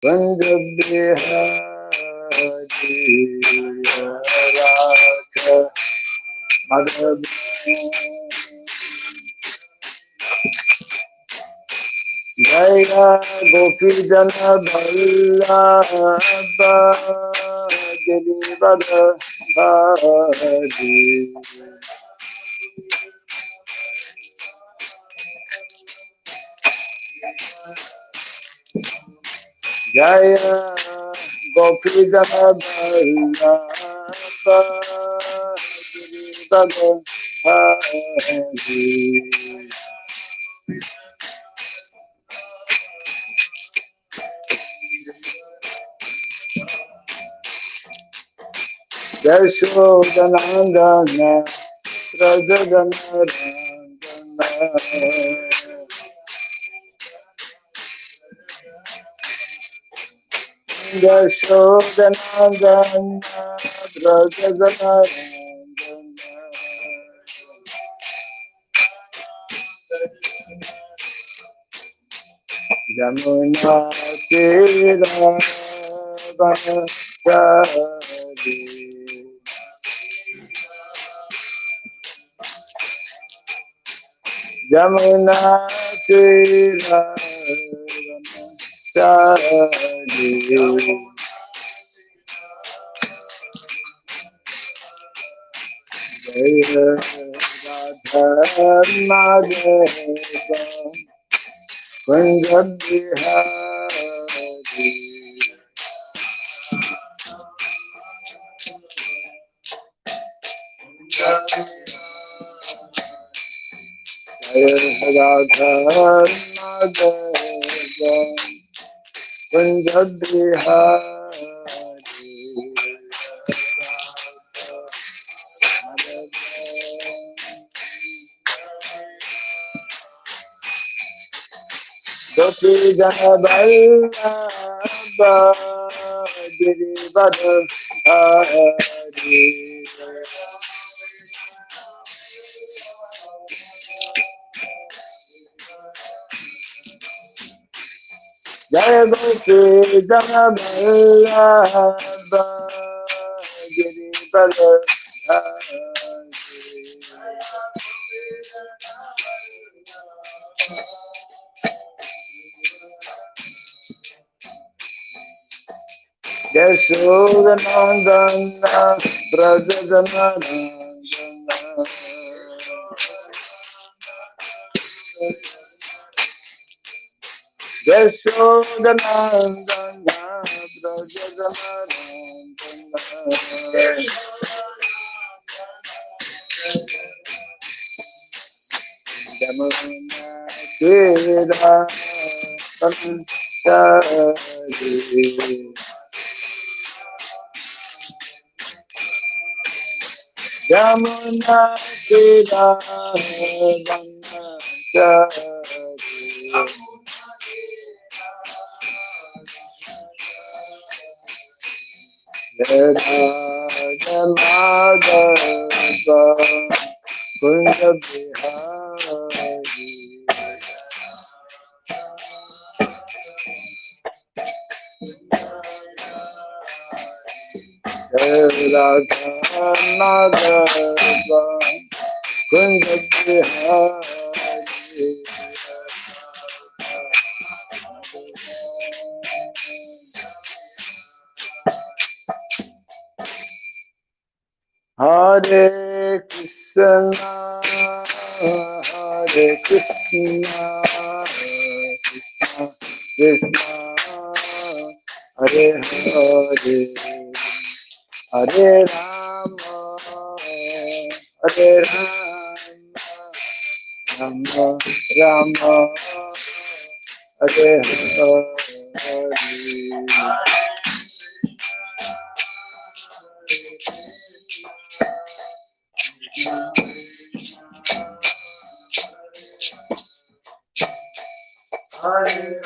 Kunja Bihari Radha Madhava Jaya Gopi Jana Vallabha Girivara Hari Jaya Gopi Jana Vallabha Girivara Hari Yashodanandana Rajadanarandana Yashodanandana Rajadanarandana Yamuna Tira Vanachari Yamuna Tira Vanachari Jaya Radha Madhava Kunja Bihari Jaya Radha Madhava Kunja Bihari Gopi Jana Vallabha Girivara Hari Jaya Gopi Jana Vallabha Girivara Hari Yashodanandana Brajadanarandana Yashodanandana Brajadanarandana Yamuna Tira Vanachari Yamuna Tira Vanachari Radha Madhava Kunja Bihari Radha Madhava Kunja Bihari Hare Krishna Hare Krishna Krishna Hare Hare Hare Rama Hare Rama Rama Hare Hare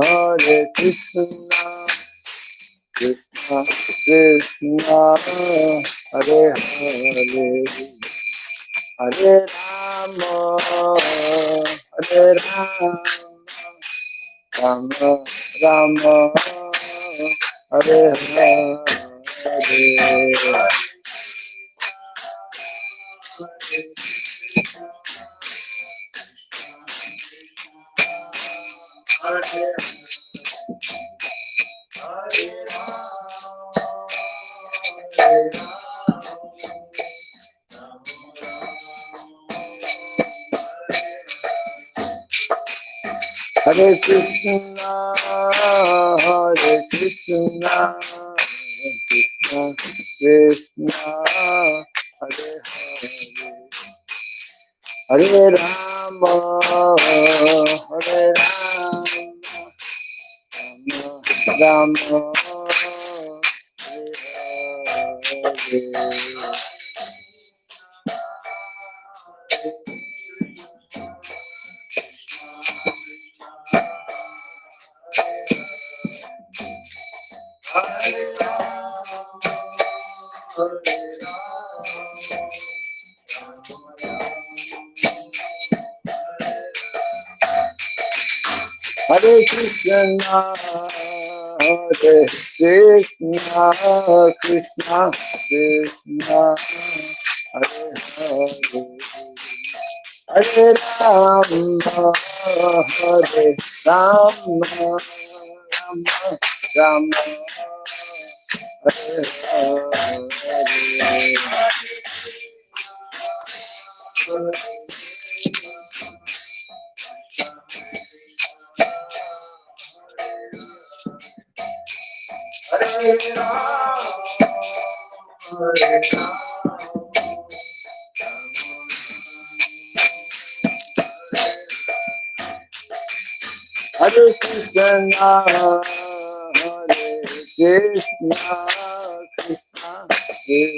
Hare Krishna, Krishna Krishna, Hare Hare, Hare Rama, Hare Rama, Rama Rama, Hare Hare. Hare Krishna, Hare Krishna, Krishna Krishna, Hare Hare, Hare Rama, Hare Rama, Rama Rama, Hare Hare. Hare Krishna, Hare Krishna, Krishna Krishna, Hare Hare, Hare Rama, Hare Rama, Rama Rama, Hare Hare. Hare Krishna, Hare Krishna, Krishna Krishna, Hare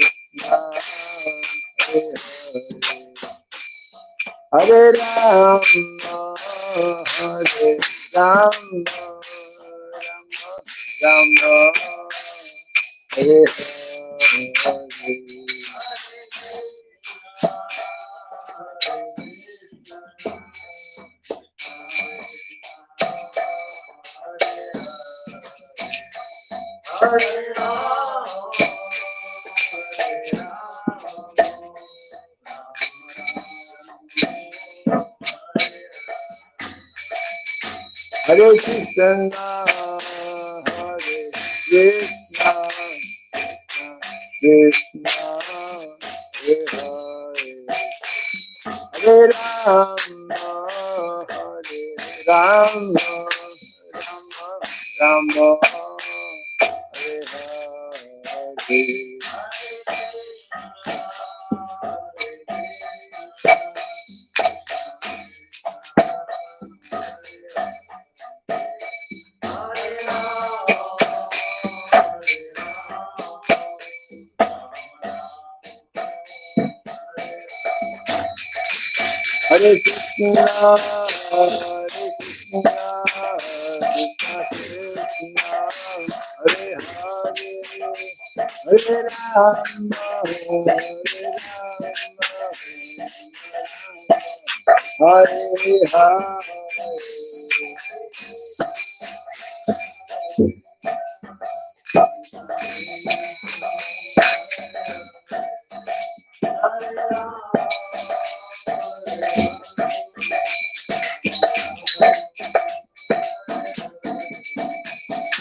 Hare, Hare Rama, Hare Rama, Rama Rama, Hare Hare. Hare Krishna, Hare Krishna, Krishna Hare Hare, Hare Rama, Hare Rama, Rama Rama, Hare Hare. Hare Krishna, Hare Krishna, Krishna Krishna, Hare Hare, Hare Rama, Hare Hare.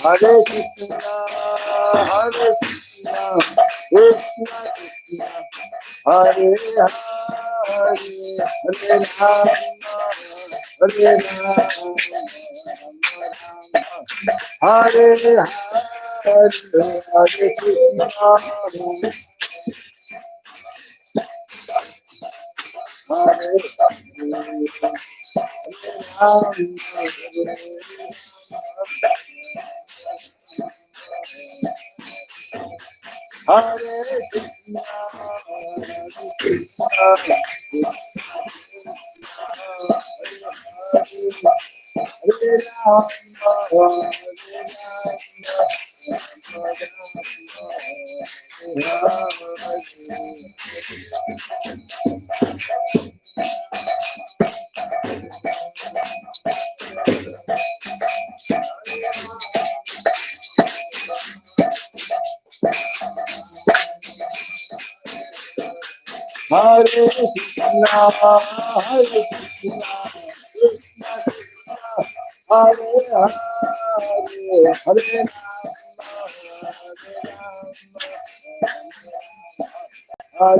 Hare Krishna, Hare Krishna, Krishna Krishna, Hare Hare, Hare Rama, Hare Rama, Hare Hare, Hare Krishna, Hare Hare Krishna, Hare Krishna, Krishna Krishna, Hare Hare,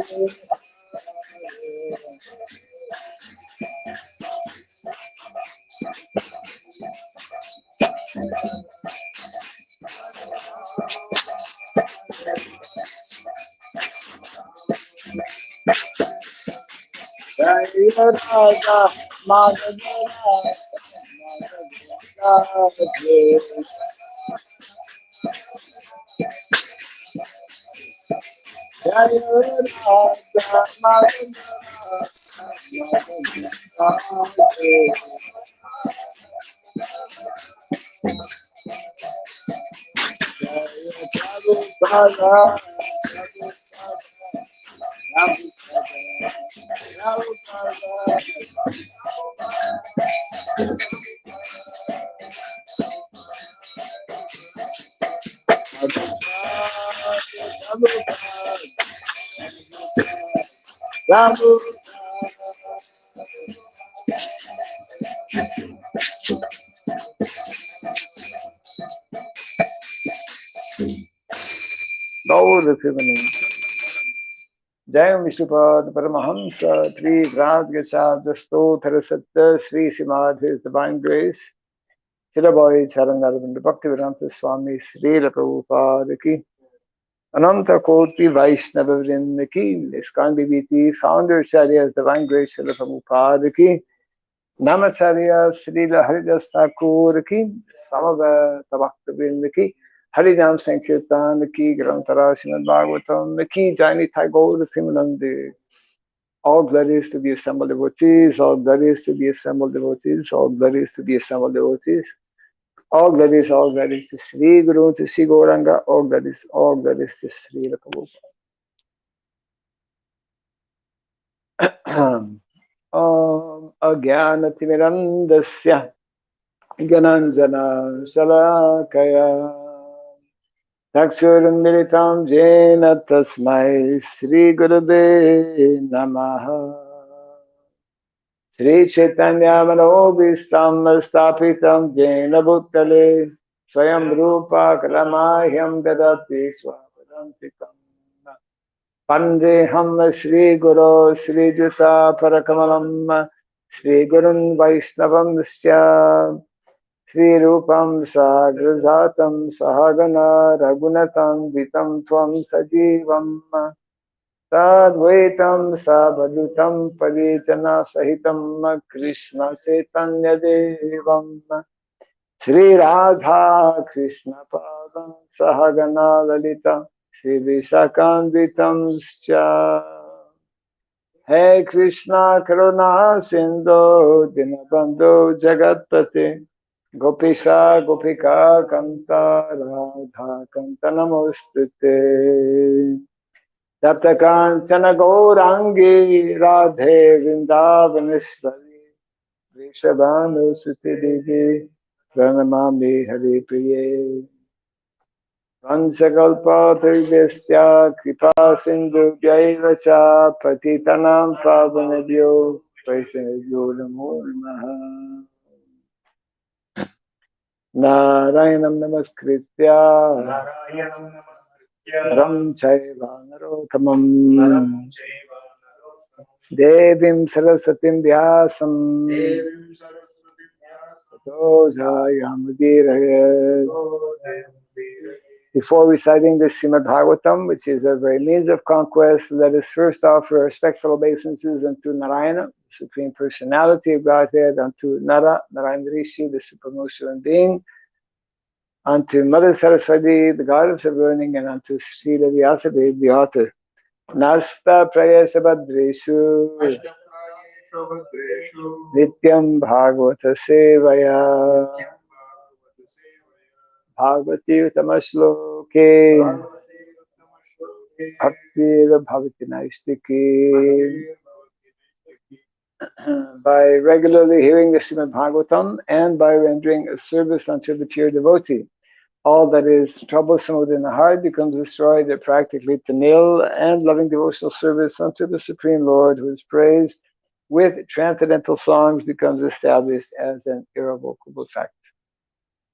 Hare Rama, Hare Jai Radha Madhava Jai Radha Madhava Gaur Femini. Jai Vishnupada Paramahamsa Tri Grad Gachad Stotra Satya Sri Srimad His Divine Grace Shilabhai Charanaravinda Bhaktivedanta Swami Srila Prabhupada Ki Ananta Koti Vaishnava Vrinda Ki ISKCON BBT Founder Acharyas Divine Grace Srila Prabhupada Ki Namacharya Srila Haridas Thakur Ki Samaveta Bhaktivedanta Ki Harinam Sankirtan Ki Grantara Srimad Bhagavatam Ki Jaini Tagore Simanandi. All glories to the assembled devotees, all glories to the assembled devotees, all glories to the assembled devotees. All glories to Sri Guru, to Sri Gauranga, all glories to Sri Prabhupada. Om Ajnanatirandasya Gananjana Shalakaya Taksurandilitam Jena Tasmai Sri Gurube Namaha Sri Chaitanya Manobhistam Stapitam Jena Bhuttale Swayam Rupa Kalamahyam Dadati Swapadantikam Pandeham Sri Guru Sri Juta Parakamalam Sri Gurun Vaishnavam Sya Sri Rupam Sagrajatam Sahagana Ragunatam Vitam Tvam Sajivam Sadvaitam Sabhadutam Parijana Sahitam Krishna Chaitanya Devam Sri Radha Krishna Padam Sahagana Lalita Sri Vishakandvitam Scha Hey Krishna Karuna Sindhu Dinabandhu Jagatpate Gopisha Gopika Kanta Radha Kanta Namostute Tapta Kanchana Gaurangi Radhe Vrindavaneshwari Vrishabhanu Suti Devi Pranamami Hari Priye Vansakalpa Tirvesya Kripa Sindhu Jaivacha Patitanam Pavanabhyo Vaishnavyo Namo Namaha Narayanam Namaskritya Ram Chaiva Narottamam Devim Sarasatim Vyasam Tato Jayamudiraye. Before reciting the Srimad Bhagavatam, which is a very means of conquest, let us first offer respectful obeisances unto Narayana, the Supreme Personality of Godhead, unto Nara, Narayana Rishi, the Supreme Human Being, unto Mother Saraswati, the Goddess of Learning, and unto Srila Vyasadeva, the author. Nasta Prayasa Badreshu Nityam Bhagavata Sevaya Bhagavati Utamashloke Bhaktir Bhavati Naistiki. By regularly hearing the Srimad Bhagavatam and by rendering a service unto the pure devotee, all that is troublesome within the heart becomes destroyed practically to nil, and loving devotional service unto the Supreme Lord, who is praised with transcendental songs, becomes established as an irrevocable fact.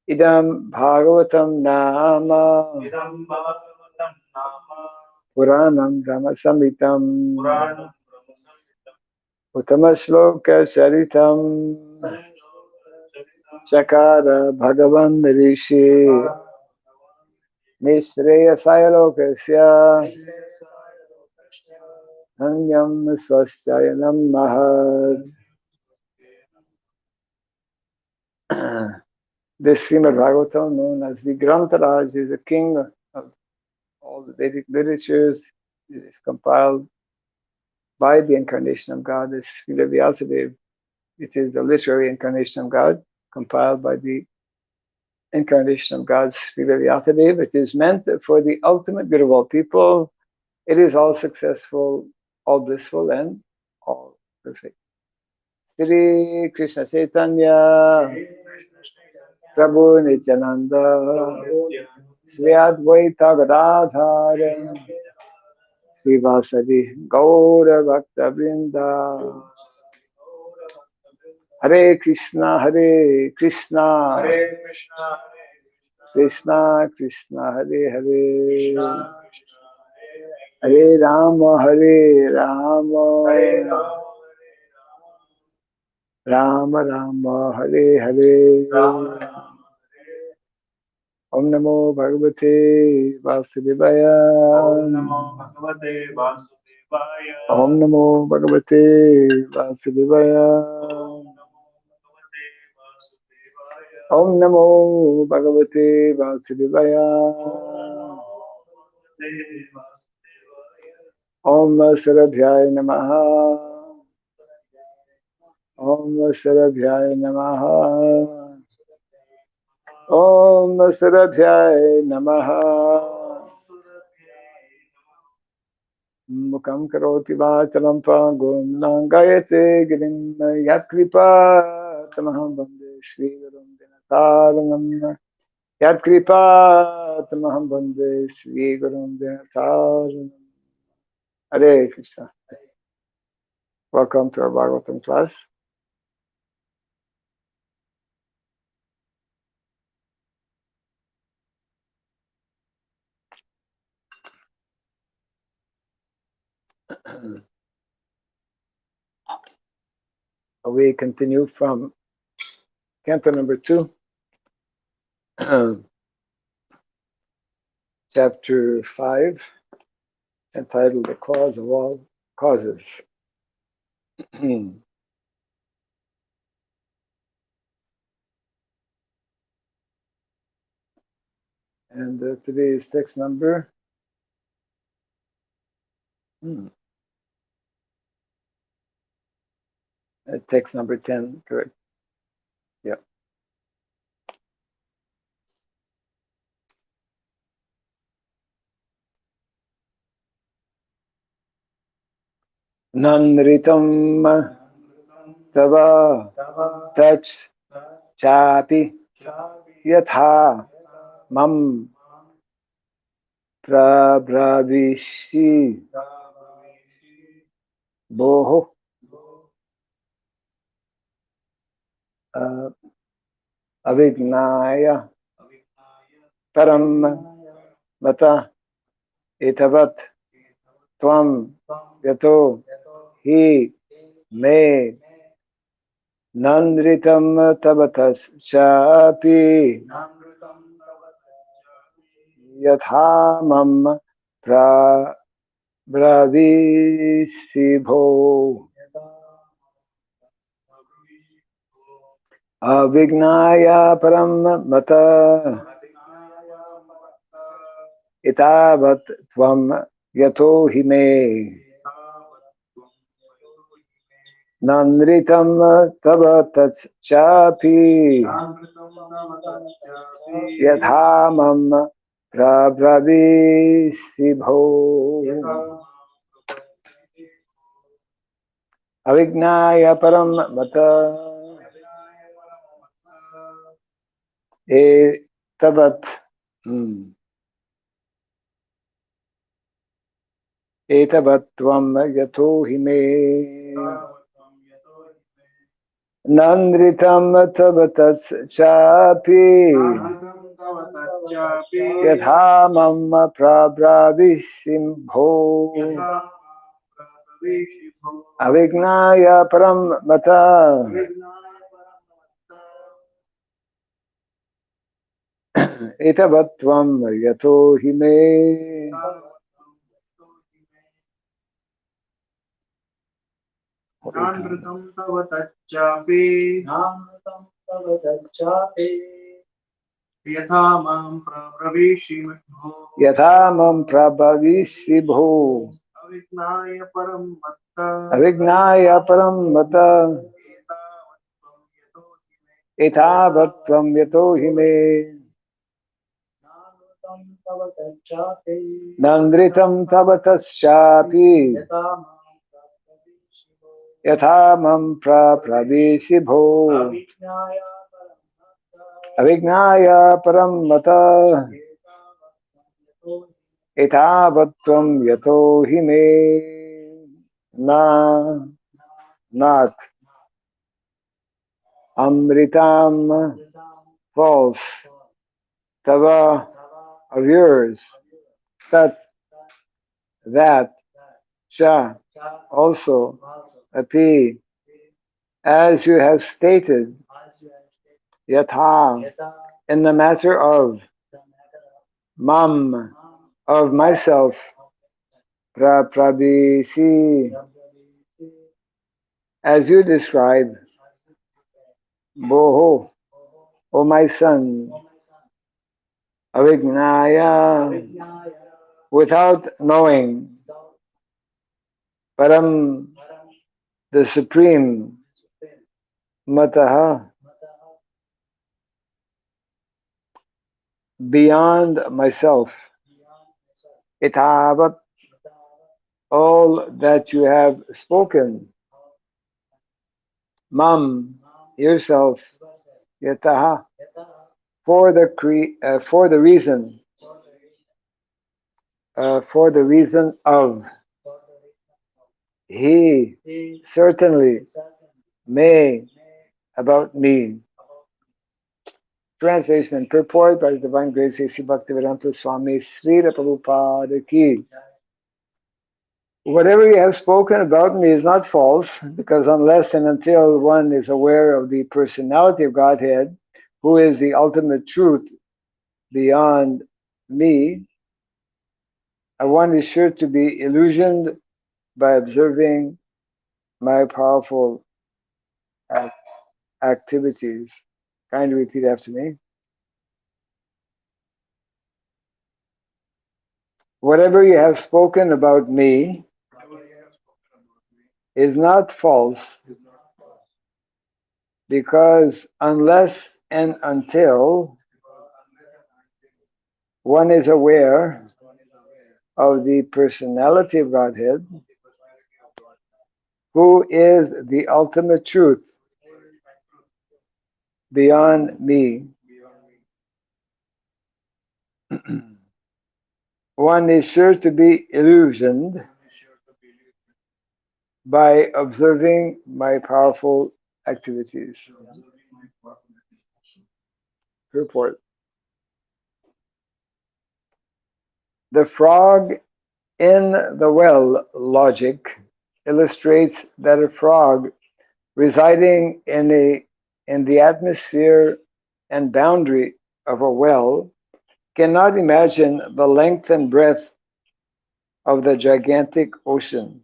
Idam Bhagavatam Nama Puranam Brahmasamitam Uttama Charitam Chakara Bhagavan Rishi Nishreya Sayalokasya Anyam Swasthayanam Mahad. This Srimad Bhagavatam, known as the Grantaraj, is a king of all the Vedic literatures. It is compiled by the incarnation of God, as Srila Vyasadeva. It is the literary incarnation of God, compiled by the incarnation of God, Srila Vyasadeva. It is meant for the ultimate good of all people. It is all successful, all blissful, and all perfect. Shri Krishna Chaitanya Prabhu Nityananda Sri Advaita Gadadhara Srivasadi Gaura Bhakta Vrinda. Hare Krishna, Krishna Krishna, Hare Hare, Hare Rama, Rama Rama, Hare Hare. Om Namo Bhagavate Vasudevaya. Om Namo Bhagavate Vasudevaya. Om Namo Bhagavate Vasudevaya. Om Sarabhyaya Namaha. Om Sarabhyaya Namaha. Om Sarabhyaya Namaha. Mukam karoti vachalam pangum nangayate girim yatkripa tamaham bande Shri Gurum Dinataranam. Yatkripa tamaham bande Shri Gurum Dinataranam. Hare Krishna. Welcome to our Bhagavatam class. We continue from canto number 2, chapter 5, entitled The Cause of All Causes. And today's text number text number 10, correct? Yeah. Nanritam tava tach chapi yatha mam prabravishi boho avignaya param mata etavat tvam yato hi me nanritam tavatas chapi yathamam pravisibho avignaya param mata itavat tvam yato hi me. Nandritam tava tat chapi yathamam prabhavisi bho avignaya param mata tavat etavatvam yato hime nandritam tavatats chapi yathamam prabhavisim bho avignaya param mata etavatvam yato hime Nandritam tava tacchapi yathamam prapravishimabho yathamam prabhavisi bho avignaya param matta avignaya param mata etavatvam yato hime nandritam tavataschapi yathamam prabhavisi bho avignaya param mata etavatvam yato hime na not amritam false tava of yours that cha also api as you have stated yatha in the matter of mam of myself prabhisi as you describe boho O my son avignaya without knowing param the supreme mataha beyond myself itavat all that you have spoken mam yourself yataha for the reason of he certainly may about me. Translation and purport by the Divine Grace A.C. Bhaktivedanta Swami Sridham Prabhupada Ki. Whatever you have spoken about me is not false, because unless and until one is aware of the personality of Godhead, who is the ultimate truth beyond me, one is sure to be illusioned by observing my powerful activities. Kindly repeat after me. Whatever you have spoken about me is not false, because unless and until one is aware of the personality of Godhead, who is the ultimate truth beyond me, one is sure to be illusioned by observing my powerful activities. Report. The frog in the well logic illustrates that a frog residing in the atmosphere and boundary of a well cannot imagine the length and breadth of the gigantic ocean.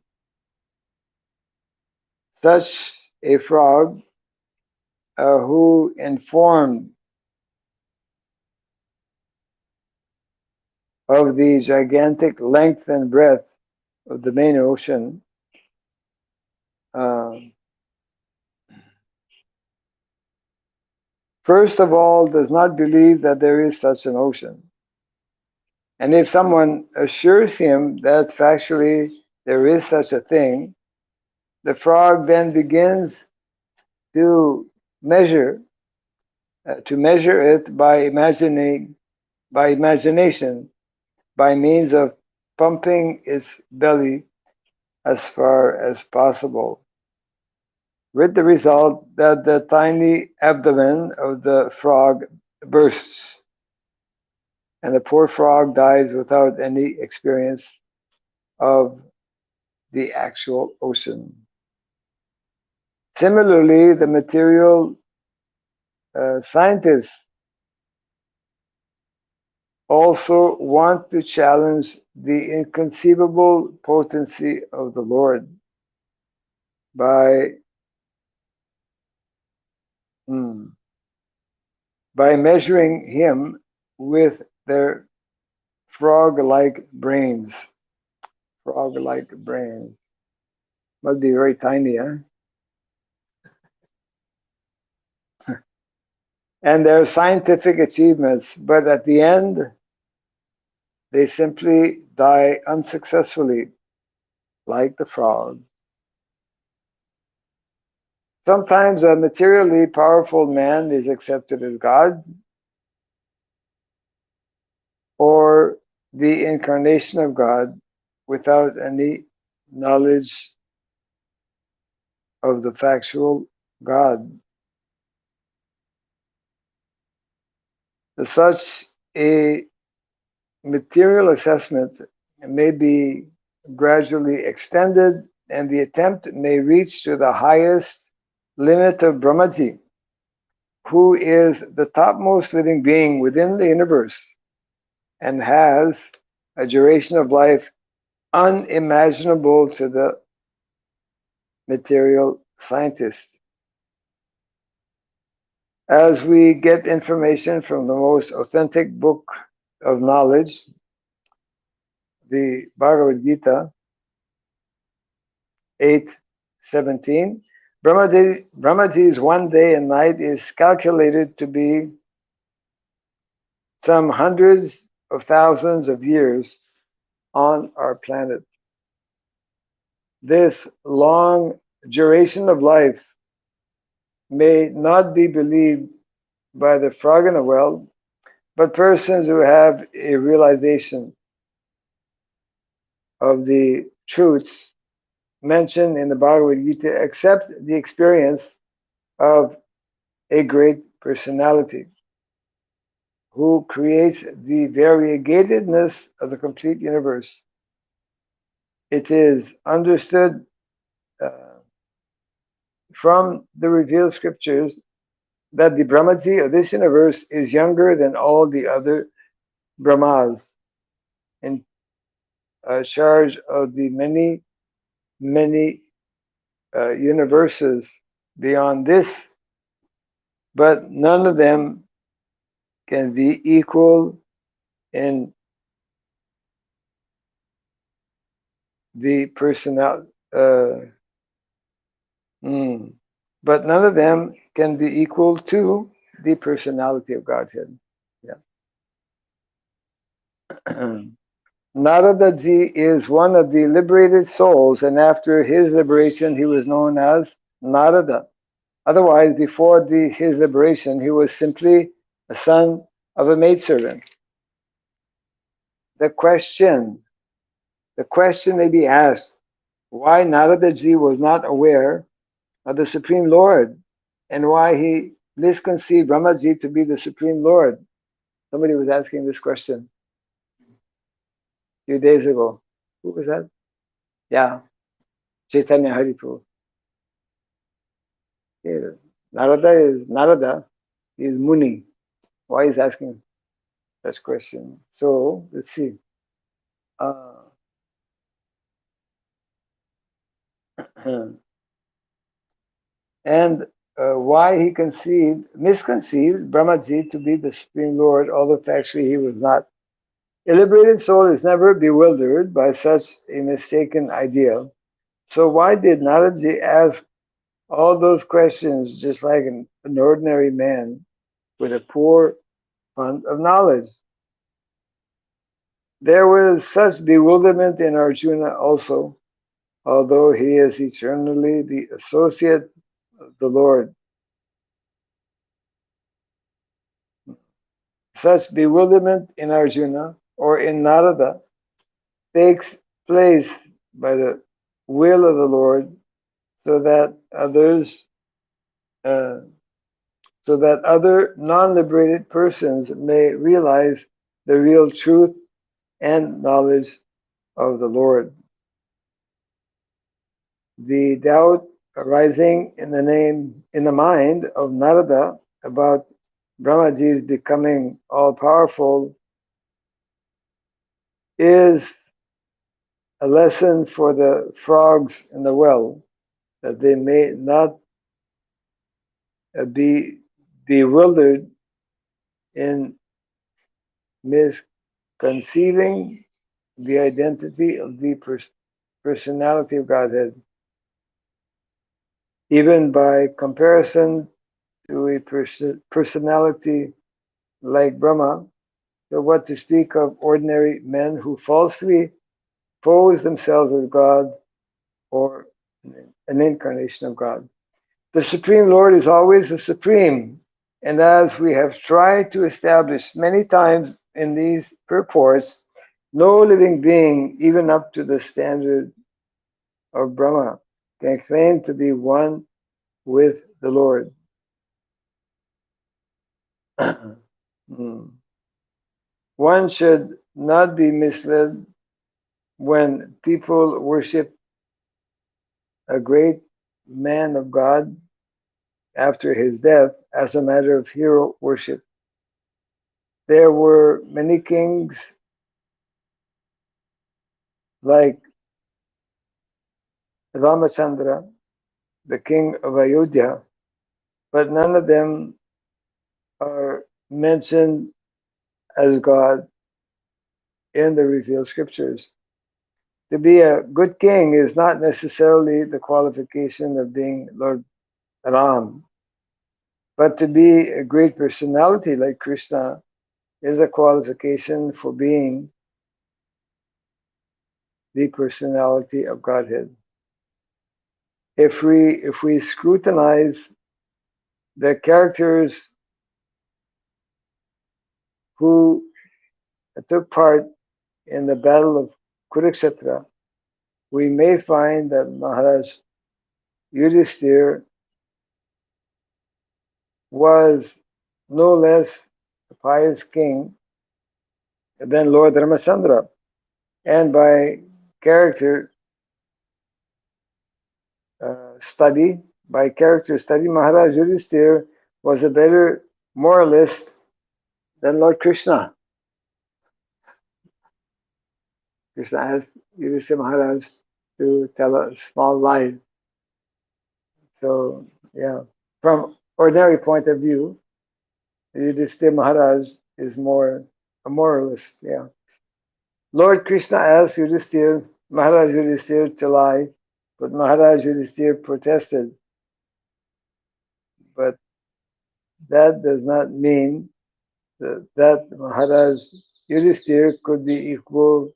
Such a frog who informed of the gigantic length and breadth of the main ocean first of all, does not believe that there is such an ocean. And if someone assures him that factually there is such a thing, the frog then begins to measure it by imagination, by means of pumping its belly as far as possible, with the result that the tiny abdomen of the frog bursts, and the poor frog dies without any experience of the actual ocean. Similarly, the material scientists also want to challenge the inconceivable potency of the Lord by measuring him with their frog-like brains. Frog-like brains. Must be very tiny, huh? And their scientific achievements, but at the end, they simply die unsuccessfully, like the frog. Sometimes a materially powerful man is accepted as God, or the incarnation of God, without any knowledge of the factual God. Such a material assessment may be gradually extended, and the attempt may reach to the highest limit of Brahmaji, who is the topmost living being within the universe and has a duration of life unimaginable to the material scientist. As we get information from the most authentic book of knowledge, the Bhagavad Gita 8:17, Brahmaji's one day and night is calculated to be some hundreds of thousands of years on our planet. This long duration of life may not be believed by the frog in the well, but persons who have a realization of the truths mentioned in the Bhagavad Gita accept the experience of a great personality who creates the variegatedness of the complete universe. It is understood from the revealed scriptures that the Brahmaji of this universe is younger than all the other Brahmas in charge of the many, many universes beyond this, but none of them can be equal in the personality. But none of them can be equal to the personality of Godhead. Yeah. Narada ji is one of the liberated souls, and after his liberation, he was known as Narada. Otherwise, before his liberation, he was simply a son of a maidservant. The question may be asked, why Narada ji was not aware of the Supreme Lord, and why he misconceived Brahmaji to be the Supreme Lord. Somebody was asking this question a few days ago. Who was that? Yeah, Chaitanya Hariprabhu. Yeah. Narada is Muni. Why is asking such question? So let's see. And why he misconceived Brahmaji to be the Supreme Lord, although factually he was not. A liberated soul is never bewildered by such a mistaken idea. So why did Naraji ask all those questions just like an ordinary man? with a poor fund of knowledge. There was such bewilderment in Arjuna also, although he is eternally the associate of the Lord. Such bewilderment in Arjuna or in Narada takes place by the will of the Lord, so that uh, other non-liberated persons may realize the real truth and knowledge of the Lord. The doubt arising in the mind of Narada about Brahmaji's becoming all-powerful is a lesson for the frogs in the well, that they may not be bewildered in misconceiving the identity of the personality of Godhead, even by comparison to a personality like Brahma. So what to speak of ordinary men who falsely pose themselves as God or an incarnation of God. The Supreme Lord is always the Supreme, and as we have tried to establish many times in these purports, no living being, even up to the standard of Brahma, can claim to be one with the Lord. One should not be misled when people worship a great man of God after his death as a matter of hero worship. There were many kings like Ramachandra, the king of Ayodhya, but none of them are mentioned as God in the revealed scriptures. To be a good king is not necessarily the qualification of being Lord Ram, but to be a great personality like Krishna is a qualification for being the personality of Godhead. If we scrutinize the characters who took part in the battle of Kurukshetra, we may find that Maharaj Yudhishthir was no less a pious king than Lord Ramachandra. And by character study, Maharaj Yudhishthir was a better moralist than Lord Krishna. Krishna asked Yudhishthir Maharaj to tell a small lie. So, yeah, from ordinary point of view, Yudhishthir Maharaj is more a moralist. Yeah, Lord Krishna asked Maharaj Yudhishthir to lie, but Maharaj Yudhishthir protested. But that does not mean that Maharaj Yudhishthir could be equal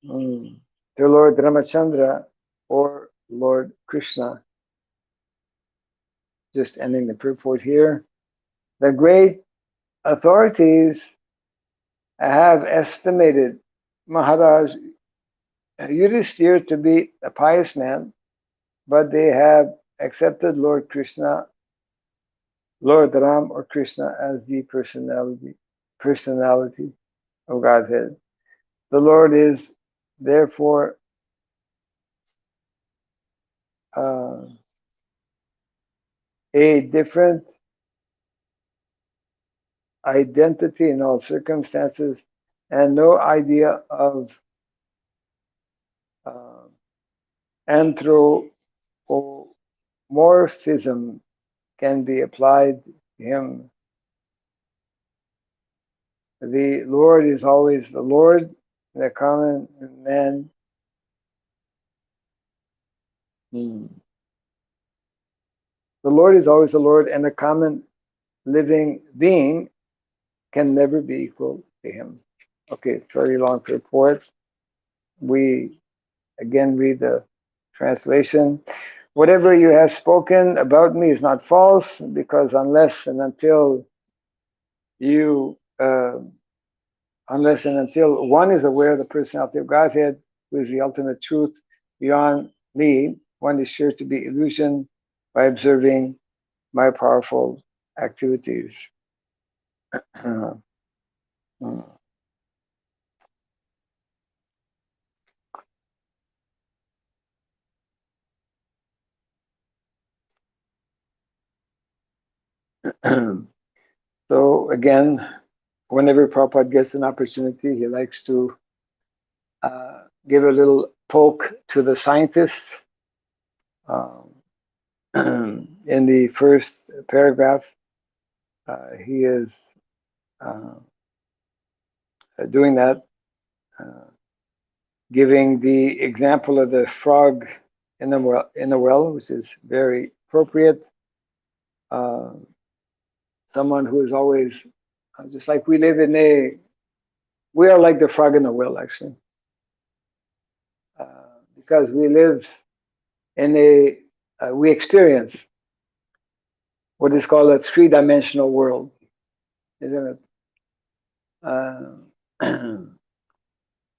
to Lord Ramachandra or Lord Krishna. Just ending the purport here. The great authorities have estimated Maharaj Yudhishthir to be a pious man, but they have accepted Lord Krishna, Lord Ram or Krishna as the personality of Godhead. The Lord is therefore a different identity in all circumstances, and no idea of anthropomorphism can be applied to him. The Lord is always the Lord, the common man. The Lord is always the Lord, and the common living being can never be equal to him. Okay, it's very long report. We again read the translation. Whatever you have spoken about me is not false, because unless and until you, unless and until one is aware of the personality of Godhead, who is the ultimate truth beyond me, one is sure to be illusion by observing my powerful activities. So again, whenever Prabhupada gets an opportunity, he likes to give a little poke to the scientists. In the first paragraph, he is doing that, giving the example of the frog in the well, which is very appropriate. Someone who is always, just like we live in we are like the frog in the well, actually, because we live in we experience what is called a three-dimensional world, isn't it?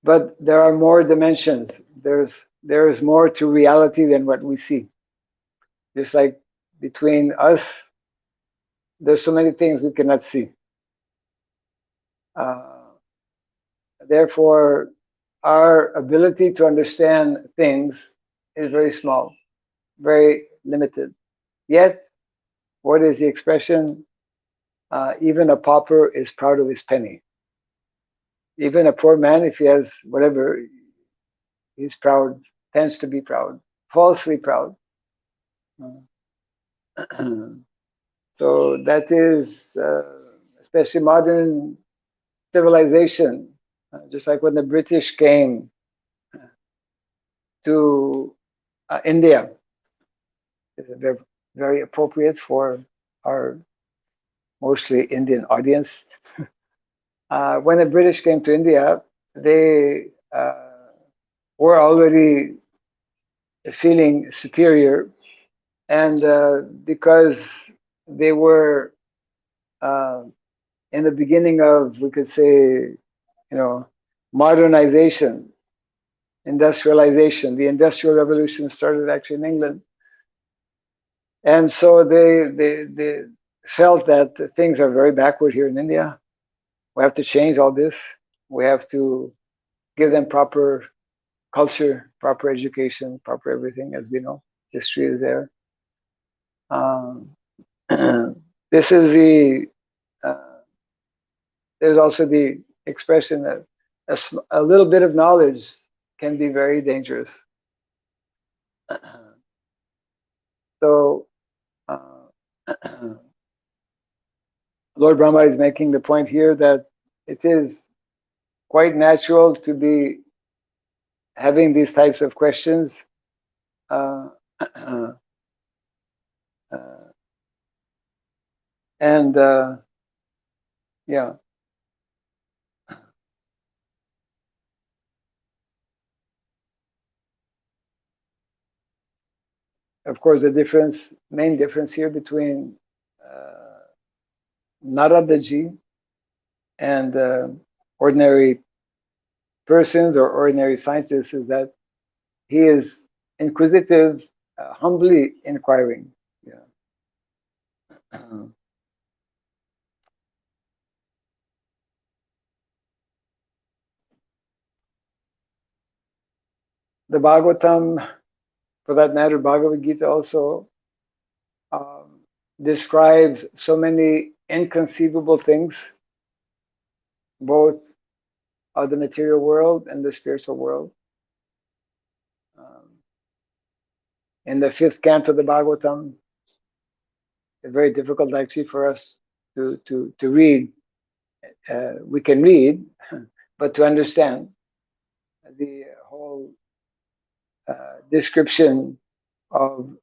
But there are more dimensions. There is more to reality than what we see. Just like between us, there's so many things we cannot see. Therefore, our ability to understand things is very small, very limited. Yet, what is the expression? Even a pauper is proud of his penny. Even a poor man, if he has whatever, he's proud, tends to be proud, falsely proud. So that is, especially modern civilization, just like when the British came to India. They're very appropriate for our mostly Indian audience. When the British came to India, they were already feeling superior, and because they were in the beginning of, we could say, modernization, industrialization. The Industrial Revolution started actually in England. And so they felt that things are very backward here in India. We have to change all this. We have to give them proper culture, proper education, proper everything, as we know. History is there. This is there's also the expression that a little bit of knowledge can be very dangerous. So Lord Brahma is making the point here that it is quite natural to be having these types of questions. And yeah. Of course, the main difference here between Naradaji and ordinary persons or ordinary scientists is that he is inquisitive, humbly inquiring. Yeah. The Bhagavatam, for that matter, Bhagavad Gita also describes so many inconceivable things, both of the material world and the spiritual world. In the fifth canto of the Bhagavatam, it's very difficult actually for us to read. We can read, but to understand the whole description of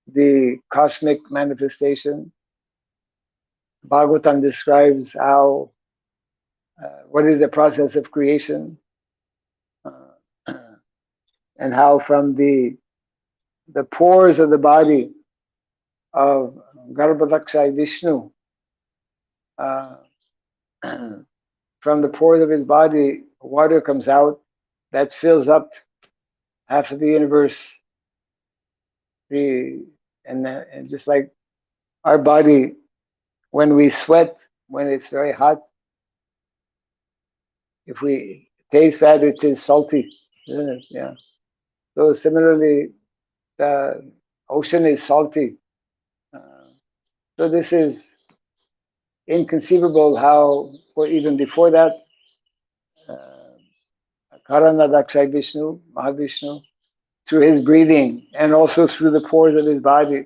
the cosmic manifestation Bhagavatam describes how what is the process of creation, and how from the pores of the body of Garbhadakshay Vishnu, uh, from the pores of his body, water comes out that fills up half of the universe. And just like our body, when we sweat, when it's very hot, if we taste that, it is salty, isn't it? Yeah. So similarly, the ocean is salty. So this is inconceivable how, or even before that, Karanadakshay Vishnu, Mahavishnu, through his breathing and also through the pores of his body,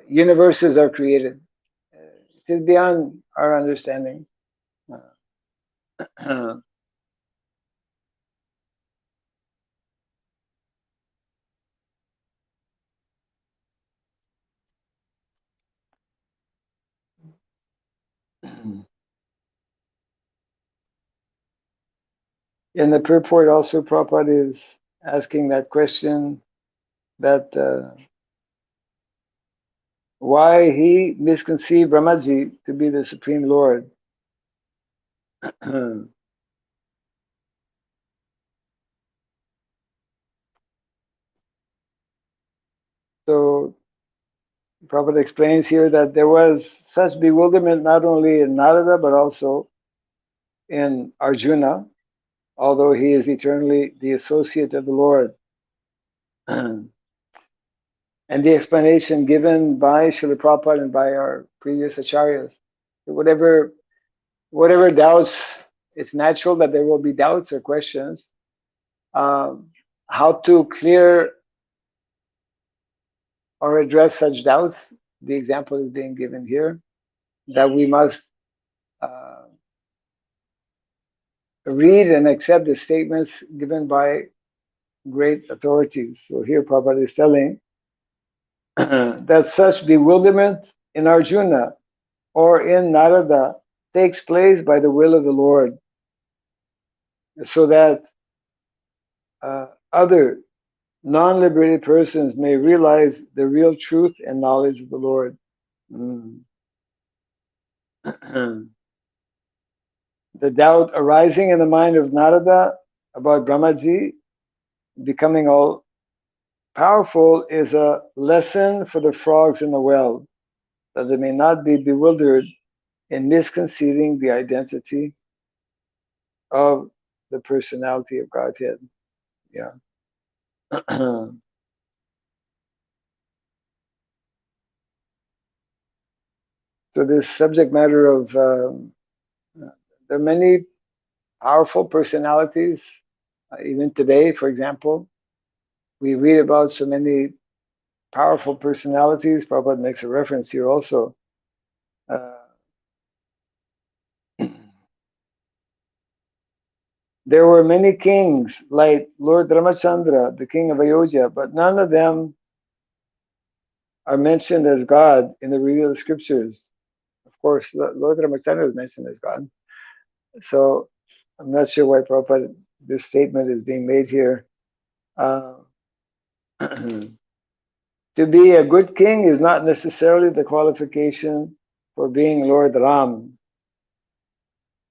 universes are created. It is beyond our understanding. In the purport also, Prabhupada is asking that question, that why he misconceived Brahmaji to be the Supreme Lord. So Prabhupada explains here that there was such bewilderment not only in Narada but also in Arjuna, although he is eternally the associate of the Lord. And the explanation given by Srila Prabhupada and by our previous acharyas, whatever doubts, it's natural that there will be doubts or questions. How to clear or address such doubts, the example is being given here, that we must read and accept the statements given by great authorities. So here Prabhupada is telling that such bewilderment in Arjuna or in Narada takes place by the will of the Lord, so that other non-liberated persons may realize the real truth and knowledge of the Lord. The doubt arising in the mind of Narada about Brahmaji becoming all powerful is a lesson for the frogs in the well, that they may not be bewildered in misconceiving the identity of the personality of Godhead. Yeah. So this subject matter of there are many powerful personalities. Even today, for example, we read about so many powerful personalities. Prabhupada makes a reference here also. There were many kings like Lord Ramachandra, the king of Ayodhya, but none of them are mentioned as God in the revealed scriptures. Of course, Lord Ramachandra is mentioned as God. So I'm not sure why Prabhupada, this statement is being made here. To be a good king is not necessarily the qualification for being Lord Ram.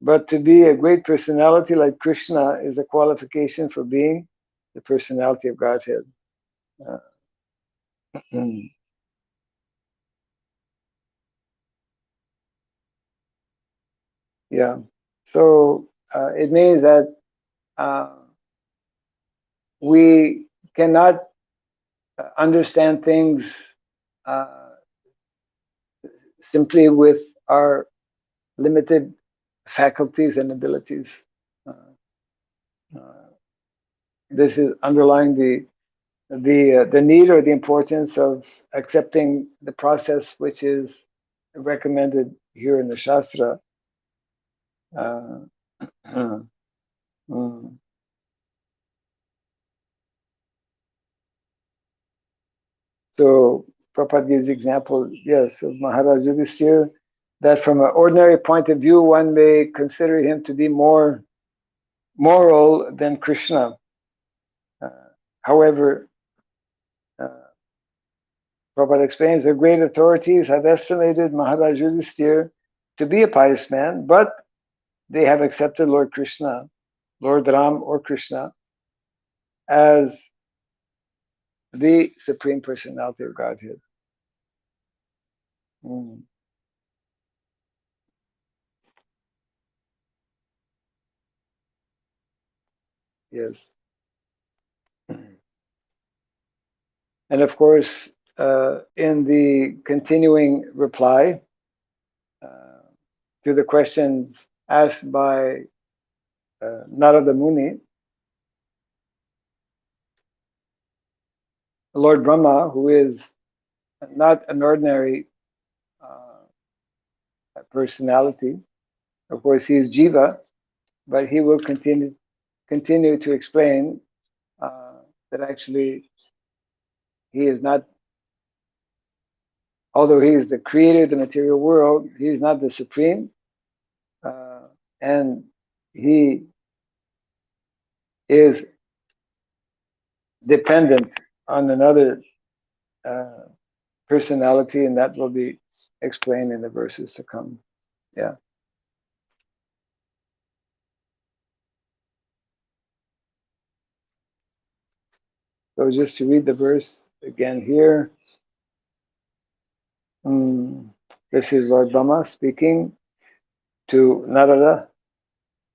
But to be a great personality like Krishna is a qualification for being the personality of Godhead. Yeah. So it means that we cannot understand things simply with our limited faculties and abilities. This is underlying the need or the importance of accepting the process which is recommended here in the Shastra. Mm. So Prabhupada gives example, yes, of Maharaj Yudhisthira. that from an ordinary point of view, one may consider him to be more moral than Krishna. However, Prabhupada explains the great authorities have estimated Maharaj Yudhisthira to be a pious man, but they have accepted Lord Krishna, Lord Ram or Krishna, as the Supreme Personality of Godhead. Yes. And of course, in the continuing reply to the questions asked by Narada Muni, Lord Brahma, who is not an ordinary personality, of course he is Jiva, but he will continue to explain that actually he is not, although he is the creator of the material world, he is not the supreme, and he is dependent on another personality, and that will be explained in the verses to come. Yeah. So just to read the verse again here. This is Lord Brahma speaking to Narada.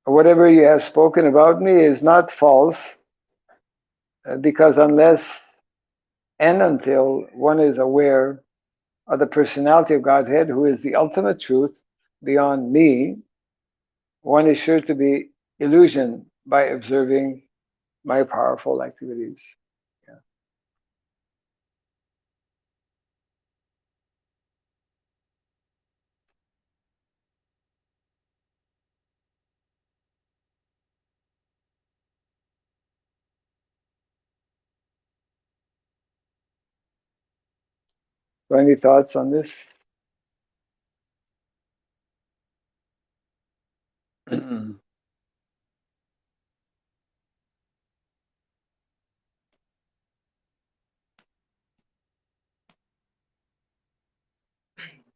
Whatever you have spoken about me is not false, because unless and until one is aware of the personality of Godhead, who is the ultimate truth beyond me, one is sure to be illusioned by observing my powerful activities. Yeah. So any thoughts on this?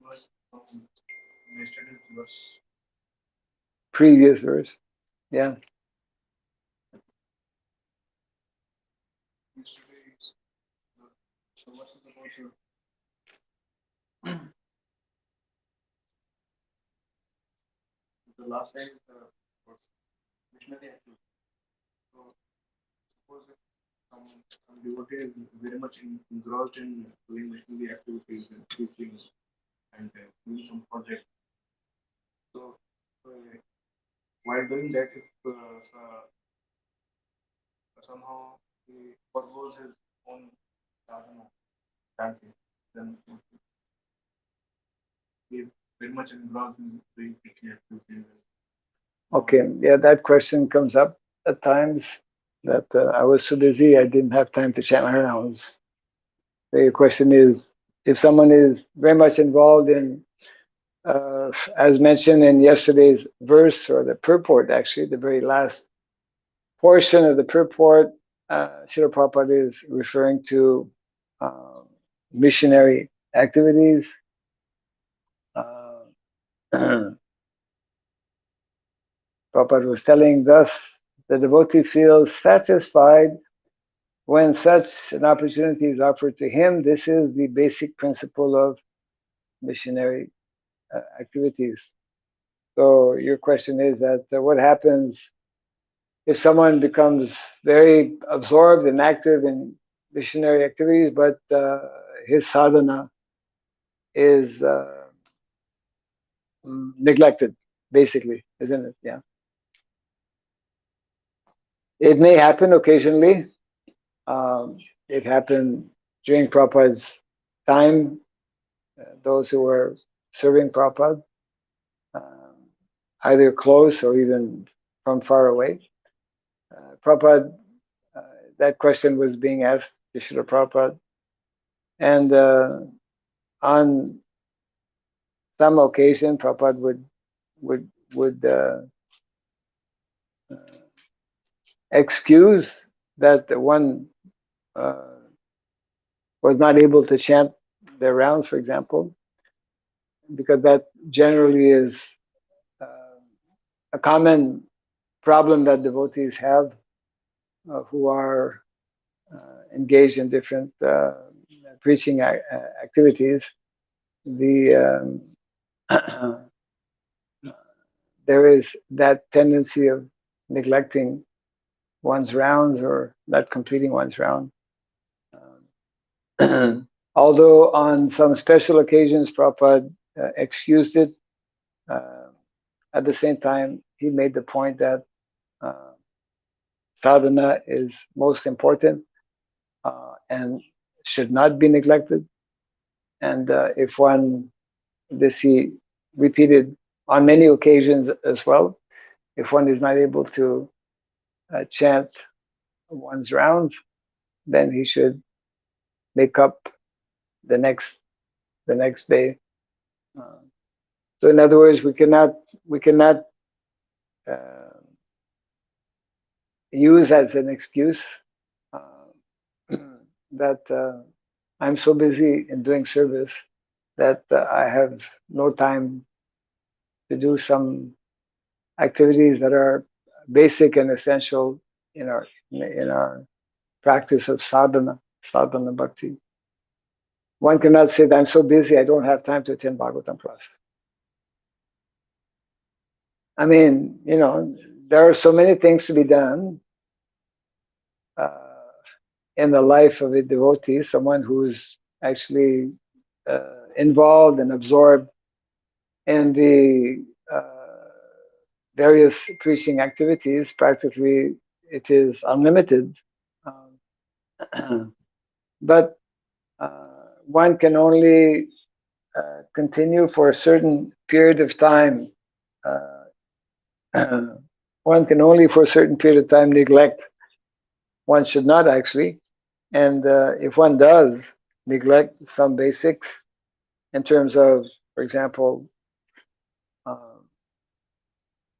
Verse from yesterday's verse. Previous verse. Yeah. Yesterday's so what's the verse? The last time missionary actually. So suppose if some devotee is very much engrossed in doing missionary activities and teaching and doing some project. So while doing that, if somehow he forgoes his own sadhana, then he is very much engrossed in doing teaching activities. Okay. Yeah, that question comes up at times. That I was so busy, I didn't have time to chant my rounds. The question is, if someone is very much involved in, as mentioned in yesterday's verse, or the purport, actually, the very last portion of the purport, Srila Prabhupada is referring to missionary activities. Prabhupada was telling, thus, the devotee feels satisfied when such an opportunity is offered to him. This is the basic principle of missionary activities. So your question is that what happens if someone becomes very absorbed and active in missionary activities, but his sadhana is neglected, basically, isn't it? Yeah. It may happen occasionally. It happened during Prabhupada's time. Those who were serving Prabhupada, either close or even from far away. Prabhupada, that question was being asked to Srila Prabhupada. And on some occasion Prabhupada would excuse that one was not able to chant their rounds, for example, because that generally is a common problem that devotees have who are engaged in different preaching activities. There is that tendency of neglecting one's rounds or not completing one's round. Although on some special occasions Prabhupada excused it, at the same time he made the point that sadhana is most important and should not be neglected. And if one, this he repeated on many occasions as well, if one is not able to chant one's rounds, then he should make up the next day. So in other words, we cannot use as an excuse that I'm so busy in doing service that I have no time to do some activities that are basic and essential in our practice of sadhana bhakti. One cannot say that I'm so busy I don't have time to attend Bhagavatam class. I mean, there are so many things to be done in the life of a devotee, someone who's actually involved and absorbed in the various preaching activities. Practically, it is unlimited. But one can only continue for a certain period of time. One can only for a certain period of time neglect. One should not actually. And if one does neglect some basics in terms of, for example,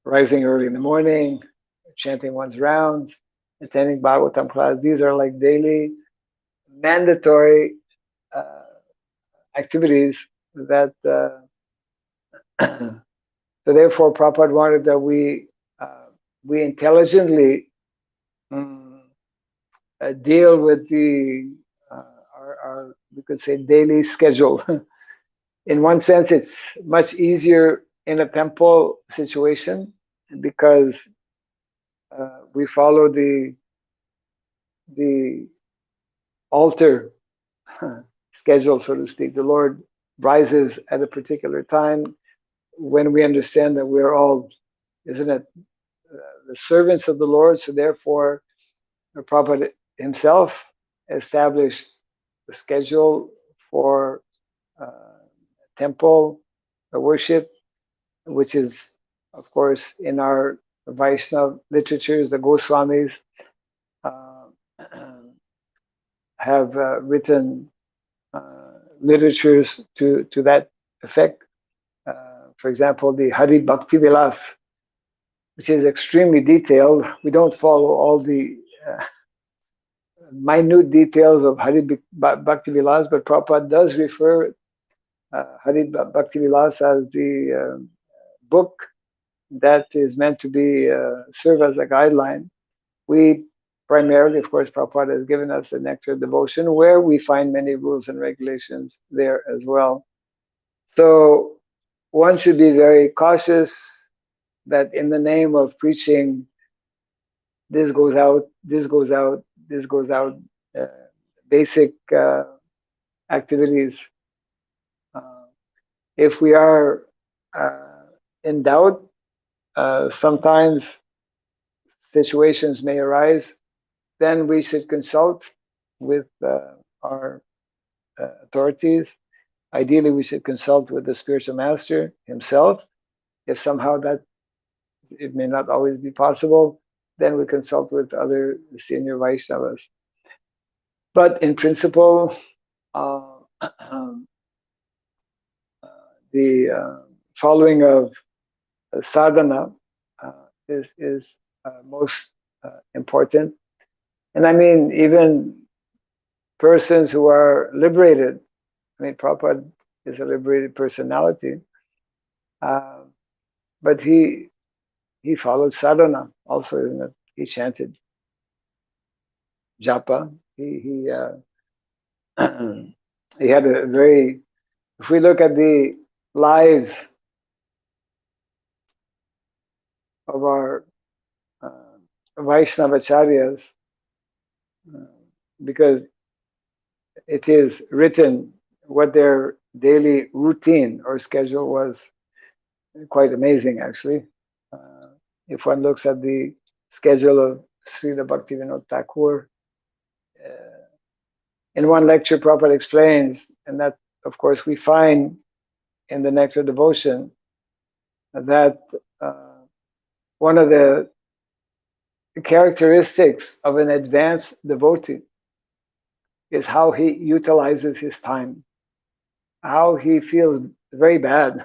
rising early in the morning, chanting one's rounds, attending Bhagavatam class, these are like daily mandatory activities that so therefore Prabhupada wanted that we intelligently deal with our we could say daily schedule. In one sense, it's much easier in a temple situation because we follow the altar schedule, so to speak. The Lord rises at a particular time when we understand that we're all, isn't it, the servants of the Lord. So therefore, the Prabhupada himself established the schedule for temple worship, which is, of course, in our Vaishnava literatures, the Goswamis have written literatures to that effect. For example, the Hari Bhakti Vilas, which is extremely detailed. We don't follow all the minute details of Hari Bhakti Vilas, but Prabhupada does refer Hari Bhakti Vilas as the book that is meant to be serve as a guideline. We primarily, of course, Prabhupada has given us the Nectar of Devotion, where we find many rules and regulations there as well. So one should be very cautious that in the name of preaching, this goes out, this goes out, this goes out, basic activities. If we are in doubt, sometimes situations may arise, then we should consult with our authorities. Ideally, we should consult with the spiritual master himself. If somehow that it may not always be possible, then we consult with other senior Vaishnavas. But in principle, following of sadhana is most important. And I mean, even persons who are liberated. I mean, Prabhupada is a liberated personality, but he followed sadhana also, isn't it? He chanted japa. He had a very. If we look at the lives of our Vaishnavacharyas, uh, because it is written what their daily routine or schedule was, quite amazing actually. If one looks at the schedule of Srila Bhaktivinoda Thakur, uh, in one lecture Prabhupada explains, and that of course we find in the Nectar Devotion, that one of the characteristics of an advanced devotee is how he utilizes his time, how he feels very bad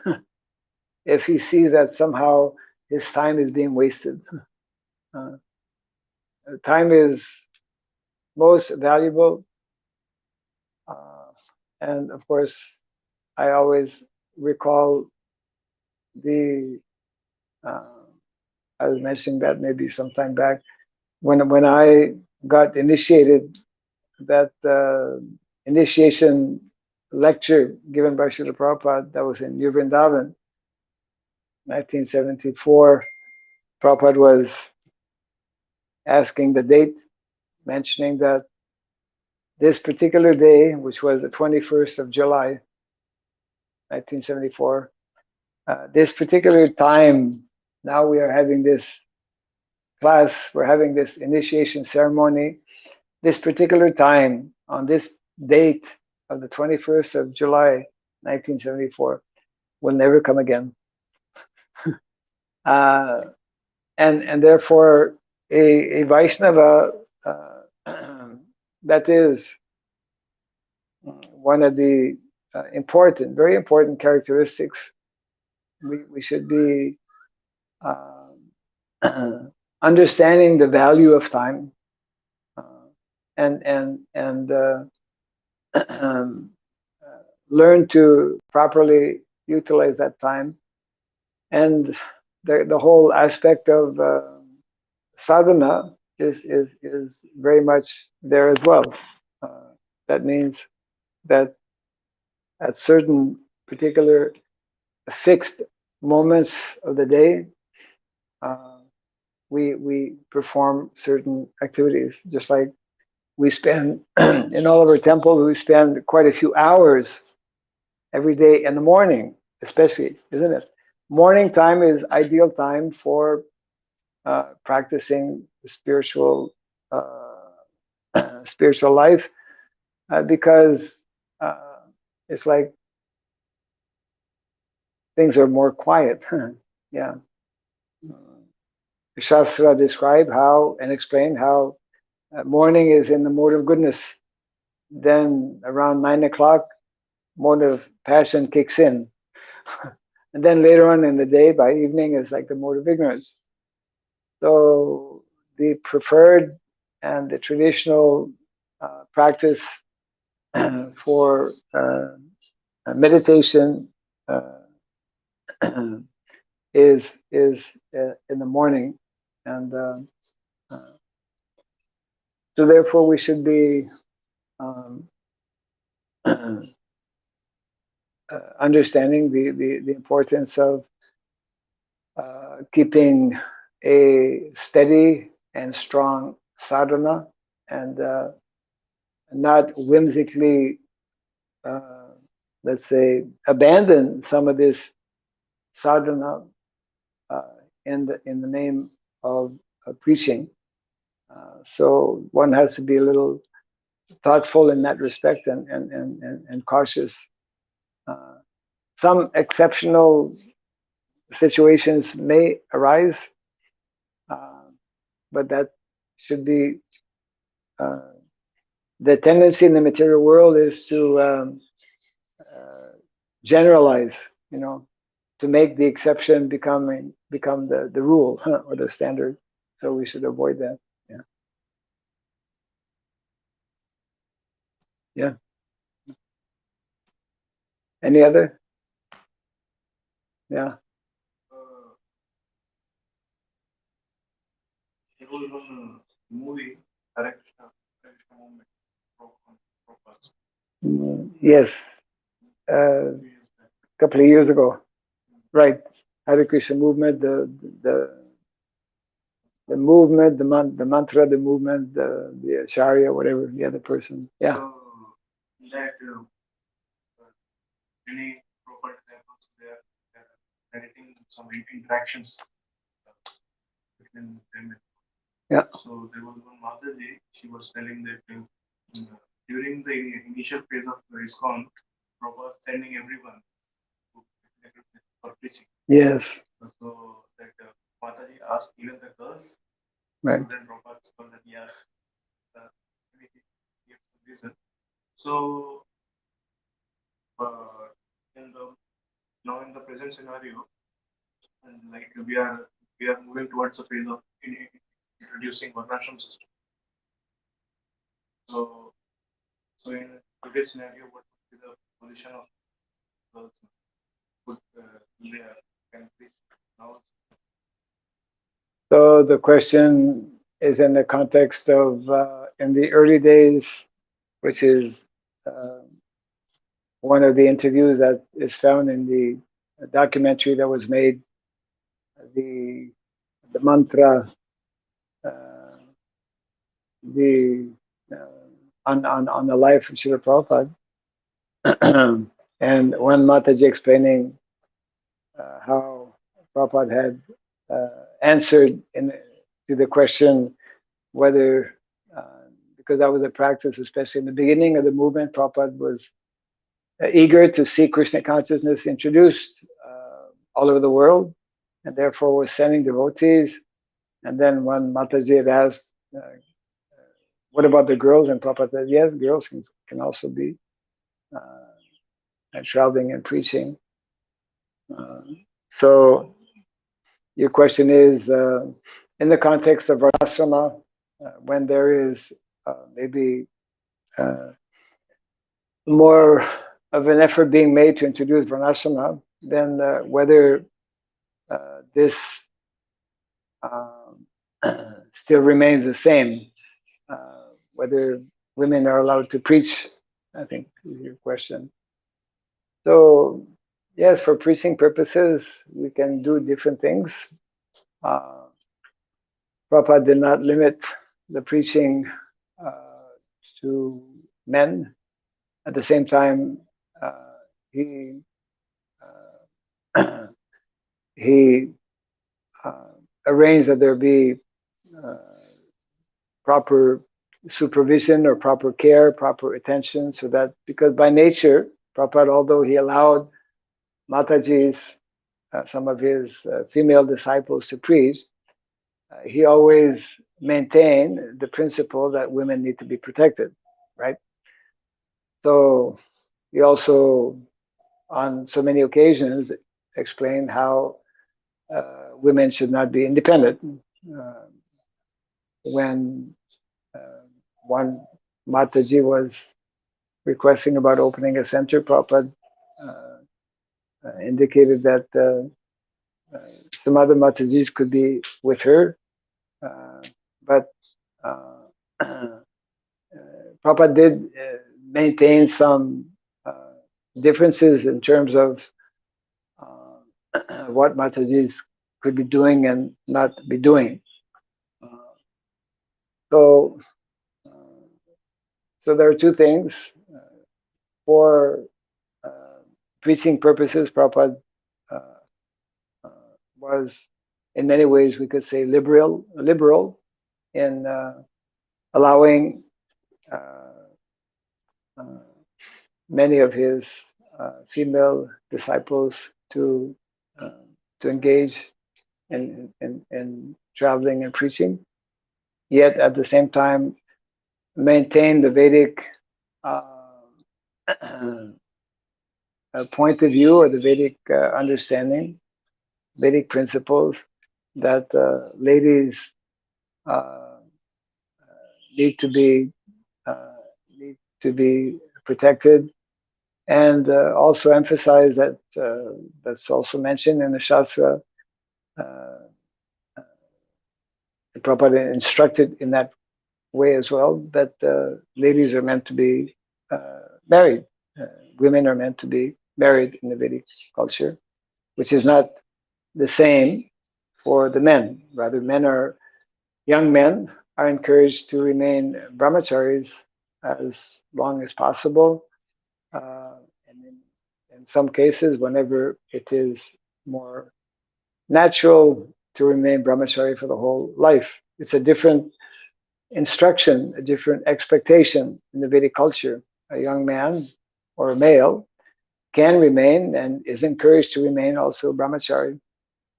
if he sees that somehow his time is being wasted. Uh, Time is most valuable, and of course, I always recall the. I was mentioning that maybe some time back when I got initiated. That initiation lecture given by Srila Prabhupada, that was in New Vrindavan, 1974. Prabhupada was asking the date, mentioning that this particular day, which was the 21st of July, 1974, this particular time, now we are having this class, we're having this initiation ceremony. This particular time, on this date of the 21st of July, 1974, will never come again. uh, and therefore, a Vaishnava, that is one of the important, very important characteristics. We should be understanding the value of time, and learn to properly utilize that time, and the whole aspect of sadhana is very much there as well. That means that at certain particular fixed moments of the day, we perform certain activities. Just like we spend in all of our temples, we spend quite a few hours every day in the morning, especially, isn't it? Morning time is ideal time for practicing the spiritual life, because it's like things are more quiet. Yeah. Shastra describe how and explain how morning is in the mode of goodness. Then around 9 o'clock, mode of passion kicks in. And then later on in the day, by evening, is like the mode of ignorance. So the preferred and the traditional practice for meditation is in the morning, and so therefore we should be understanding the importance of keeping a steady and strong sadhana, and not whimsically, let's say, abandon some of this sadhana in the name of preaching. So one has to be a little thoughtful in that respect, and cautious. Some exceptional situations may arise, but that should be the tendency in the material world is to generalize to make the exception become the rule or the standard. So we should avoid that. Yeah. Yeah. Any other? Yeah. There was one movie, Hare Krishna movement, Yes. A couple of years ago. Right. Hare Krishna movement, the movement, the mantra, the movement, the acharya, whatever, the other person. Yeah. So that many proper examples there, editing some interactions between them. Yeah. So there was one Mataji, she was telling that during the initial phase of ISKCON, Prabhupada was sending everyone for preaching. Yes. So that Mataji asked even the girls. Right. So then Prabhupada told that reason. So now in the present scenario, and like we are moving towards the phase of introducing Varnasrama system. So in today's scenario, what would be the position of girls? Would can preach now? So the question is in the context of in the early days, which is one of the interviews that is found in the documentary that was made, the mantra, the on the life of Srila Prabhupada, and one Mataji explaining how Prabhupada had answered to the question whether, because that was a practice, especially in the beginning of the movement, Prabhupada was eager to see Krishna consciousness introduced all over the world, and therefore was sending devotees. And then when Mataji had asked, what about the girls? And Prabhupada said, yes, girls can also be traveling and preaching. So your question is, in the context of Varnasrama, when there is maybe more of an effort being made to introduce Varnasrama, then whether this still remains the same, whether women are allowed to preach, I think is your question. So yes, for preaching purposes, we can do different things. Prabhupada did not limit the preaching to men. At the same time, he he arranged that there be proper supervision or proper care, proper attention, so that, because by nature, Prabhupada, although he allowed Mataji's, some of his female disciples to preach, he always maintained the principle that women need to be protected, right? So he also, on so many occasions, explained how women should not be independent. When one Mataji was requesting about opening a center, Prabhupada indicated that some other Matajis could be with her, but Prabhupada did maintain some differences in terms of what Matajis could be doing and not be doing. So there are two things. For preaching purposes, Prabhupada was, in many ways, we could say, liberal in allowing many of his female disciples to engage in traveling and preaching, yet at the same time maintain the Vedic point of view or the Vedic understanding, Vedic principles, that ladies uh, need to be uh, need to be protected, and also emphasize that that's also mentioned in the Shastra. Uh, the Prabhupada instructed in that way as well, that ladies are meant to be married. Uh, Women are meant to be married in the Vedic culture, which is not the same for the men. Rather, young men are encouraged to remain brahmacharis as long as possible. And in some cases, whenever it is more natural to remain brahmachari for the whole life. It's a different instruction, a different expectation in the Vedic culture. A young man or a male can remain and is encouraged to remain also brahmachari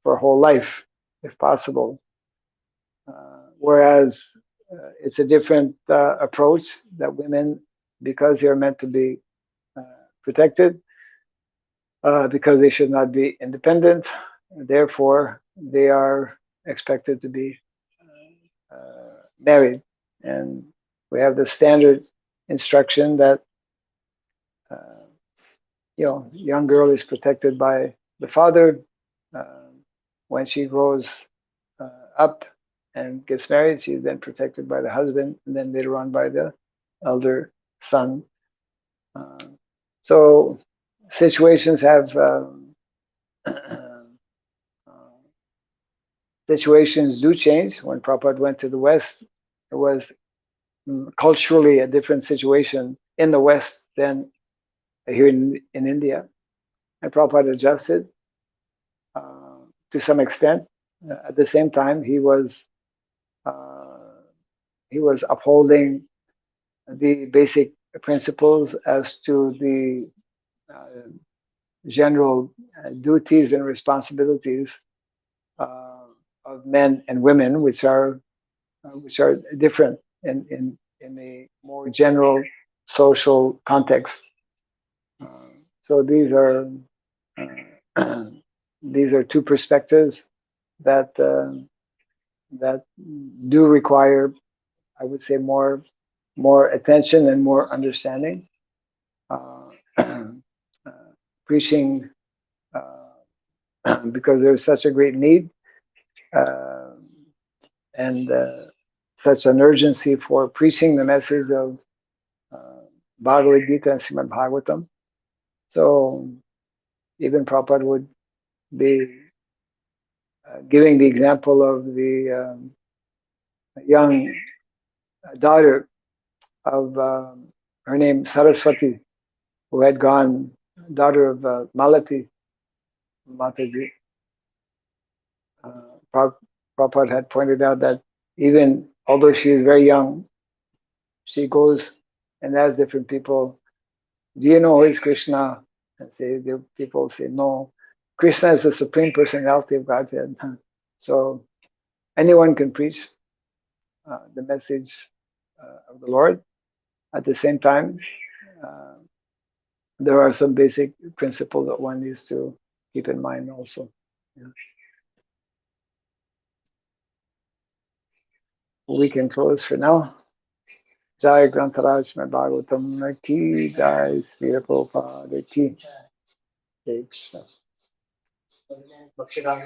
for a whole life, if possible. Whereas it's a different approach that women, because they're meant to be uh, protected, because they should not be independent, therefore they are expected to be married. And we have the standard instruction that uh, young girl is protected by the father. Uh, when she grows up and gets married, she's then protected by the husband, and then later on by the elder son. Uh, so situations have situations do change. When Prabhupada went to the West, it was culturally a different situation in the West than here in India. And Prabhupada adjusted to some extent. At the same time, uh, he was upholding the basic principles as to the uh, general duties and responsibilities uh, of men and women, which are different in a more general social context. So uh, these are two perspectives that that do require, I would say, more attention and more understanding. Uh, Preaching because there's such a great need uh, and such an urgency for preaching the message of uh, Bhagavad Gita and Srimad Bhagavatam. So even Prabhupada would be giving the example of the young daughter of her name Saraswati, who had gone, daughter of Malati Mataji. Prabhupada had pointed out that even although she is very young, she goes and asks different people, "Do you know who is Krishna?" And the people say, "No, Krishna is the supreme personality of Godhead." So anyone can preach the message of the Lord. At the same time, uh, there are some basic principles that one needs to keep in mind also. Yeah. We can close for now. Jai Grantaraj Srimad Bhagavatam ki Jai Sri Prabhupada ki Jai Krishna.